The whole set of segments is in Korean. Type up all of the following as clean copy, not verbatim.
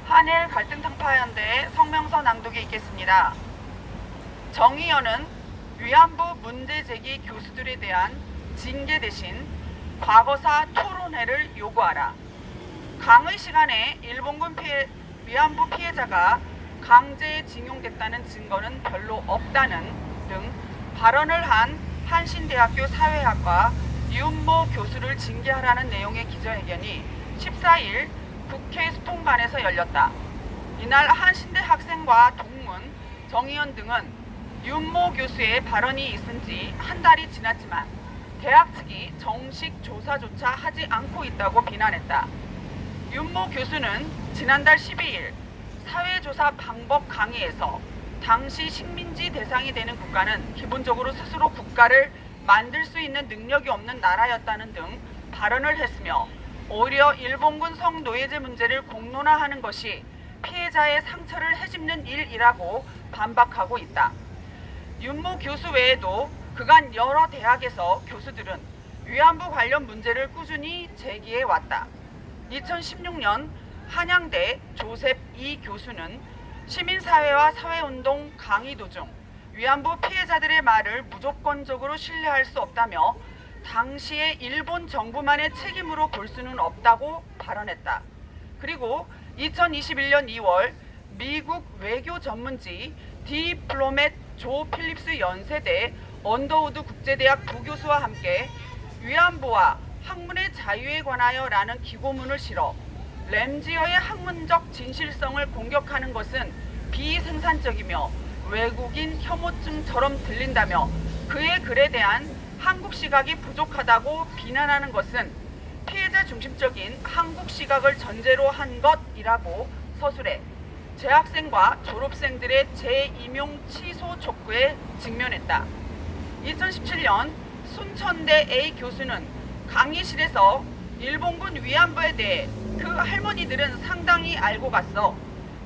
한일 갈등 탕파연대의 성명서 낭독이 있겠습니다. 정의연은 위안부 문제 제기 교수들에 대한 징계 대신 과거사 토론회를 요구하라. 강의 시간에 일본군 위안부 피해자가 강제에 징용됐다는 증거는 별로 없다는 등 발언을 한 한신대학교 사회학과 윤모 교수를 징계하라는 내용의 기자회견이 14일 국회 수통관에서 열렸다. 이날 한신대 학생과 동문, 정의연 등은 윤모 교수의 발언이 있은 지 한 달이 지났지만 대학 측이 정식 조사조차 하지 않고 있다고 비난했다. 윤모 교수는 지난달 12일 사회조사 방법 강의에서 당시 식민지 대상이 되는 국가는 기본적으로 스스로 국가를 만들 수 있는 능력이 없는 나라였다는 등 발언을 했으며 오히려 일본군 성노예제 문제를 공론화하는 것이 피해자의 상처를 헤집는 일이라고 반박하고 있다. 윤모 교수 외에도 그간 여러 대학에서 교수들은 위안부 관련 문제를 꾸준히 제기해 왔다. 2016년 한양대 조셉 이 교수는 시민사회와 사회운동 강의 도중 위안부 피해자들의 말을 무조건적으로 신뢰할 수 없다며 당시의 일본 정부만의 책임으로 볼 수는 없다고 발언했다. 그리고 2021년 2월 미국 외교 전문지 디플로맷 조 필립스 연세대 언더우드 국제대학 부교수와 함께 위안부와 학문의 자유에 관하여 라는 기고문을 실어 램지어의 학문적 진실성을 공격하는 것은 비생산적이며 외국인 혐오증처럼 들린다며 그의 글에 대한 한국 시각이 부족하다고 비난하는 것은 피해자 중심적인 한국 시각을 전제로 한 것이라고 서술해 재학생과 졸업생들의 재임용 취소 촉구에 직면했다. 2017년 순천대 A 교수는 강의실에서 일본군 위안부에 대해 그 할머니들은 상당히 알고 갔어.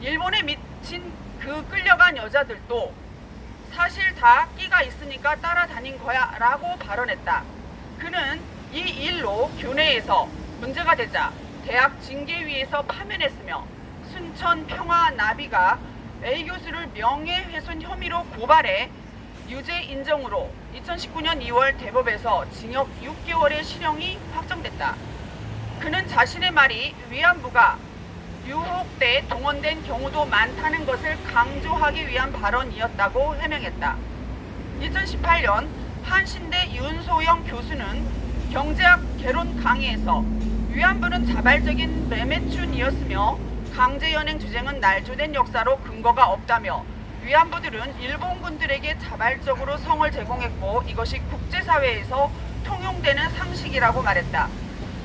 일본에 미친 그 끌려간 여자들도 사실 다 끼가 있으니까 따라다닌 거야 라고 발언했다. 그는 이 일로 교내에서 문제가 되자 대학 징계위에서 파면했으며 순천 평화나비가 A 교수를 명예훼손 혐의로 고발해 유죄 인정으로 2019년 2월 대법에서 징역 6개월의 실형이 확정됐다. 그는 자신의 말이 위안부가 유혹돼 동원된 경우도 많다는 것을 강조하기 위한 발언이었다고 해명했다. 2018년 한신대 윤소영 교수는 경제학 개론 강의에서 위안부는 자발적인 매매춘이었으며 강제연행 주쟁은 날조된 역사로 근거가 없다며 위안부들은 일본군들에게 자발적으로 성을 제공했고 이것이 국제사회에서 통용되는 상식이라고 말했다.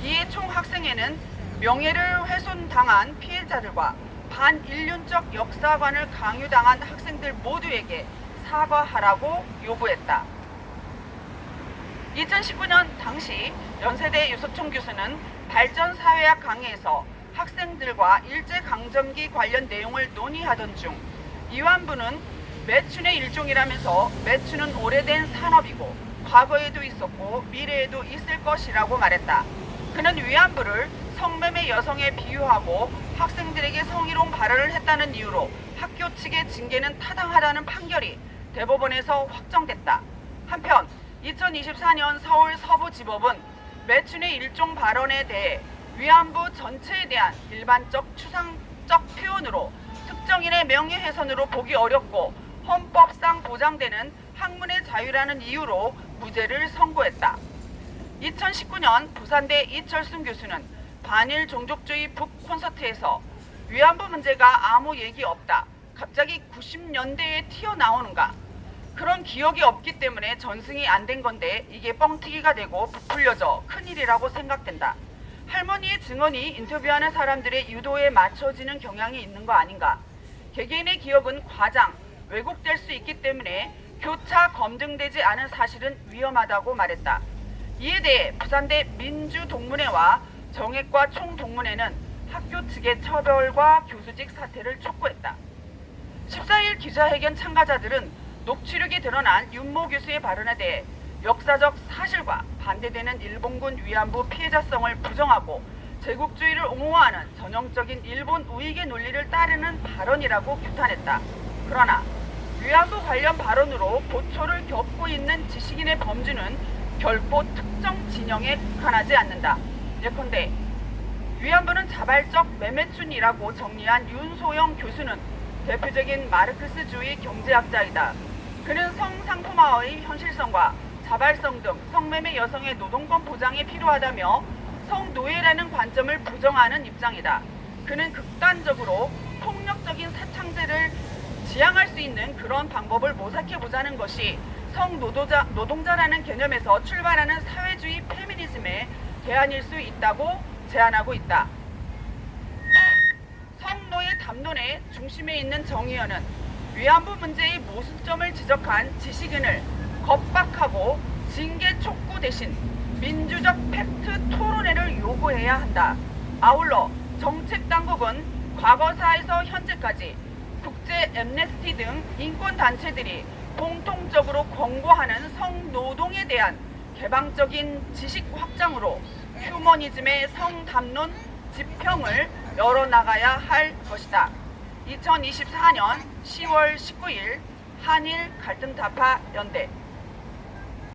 이에 총 학생회는 명예를 훼손당한 피해자들과 반인륜적 역사관을 강요당한 학생들 모두에게 사과하라고 요구했다. 2019년 당시 연세대 유석총 교수는 발전사회학 강의에서 학생들과 일제강점기 관련 내용을 논의하던 중 위안부는 매춘의 일종이라면서 매춘은 오래된 산업이고 과거에도 있었고 미래에도 있을 것이라고 말했다. 그는 위안부를 성매매 여성에 비유하고 학생들에게 성희롱 발언을 했다는 이유로 학교 측의 징계는 타당하다는 판결이 대법원에서 확정됐다. 한편 2024년 서울 서부지법은 매춘의 일종 발언에 대해 위안부 전체에 대한 일반적 추상적 표현으로 특정인의 명예훼손으로 보기 어렵고 헌법상 보장되는 학문의 자유라는 이유로 무죄를 선고했다. 2019년 부산대 이철순 교수는 반일 종족주의 북 콘서트에서 위안부 문제가 아무 얘기 없다. 갑자기 90년대에 튀어나오는가. 그런 기억이 없기 때문에 전승이 안 된 건데 이게 뻥튀기가 되고 부풀려져 큰일이라고 생각된다. 할머니의 증언이 인터뷰하는 사람들의 유도에 맞춰지는 경향이 있는 거 아닌가. 개개인의 기억은 과장, 왜곡될 수 있기 때문에 교차 검증되지 않은 사실은 위험하다고 말했다. 이에 대해 부산대 민주동문회와 정액과 총동문회는 학교 측의 처벌과 교수직 사퇴를 촉구했다. 14일 기자회견 참가자들은 녹취록이 드러난 윤모 교수의 발언에 대해 역사적 사실과 반대되는 일본군 위안부 피해자성을 부정하고 제국주의를 옹호하는 전형적인 일본 우익의 논리를 따르는 발언이라고 규탄했다. 그러나 위안부 관련 발언으로 고초를 겪고 있는 지식인의 범주는 결코 특정 진영에 국한하지 않는다. 예컨대 위안부는 자발적 매매춘이라고 정리한 윤소영 교수는 대표적인 마르크스주의 경제학자이다. 그는 성상품화의 현실성과 자발성 등 성매매 여성의 노동권 보장이 필요하다며 성노예라는 관점을 부정하는 입장이다. 그는 극단적으로 폭력적인 사창제를 지향할 수 있는 그런 방법을 모색해보자는 것이 성노동자라는 개념에서 출발하는 사회주의 페미니즘의 대안일 수 있다고 제안하고 있다. 성노예 담론의 중심에 있는 정의연은 위안부 문제의 모순점을 지적한 지식인을 겁박하고 징계 촉구 대신 민주적 팩트 토론회를 요구해야 한다. 아울러 정책당국은 과거사에서 현재까지 국제 앰네스티 등 인권단체들이 공통적으로 권고하는 성노동에 대한 개방적인 지식 확장으로 휴머니즘의 성담론 지평을 열어나가야 할 것이다. 2024년 10월 19일 한일 갈등타파 연대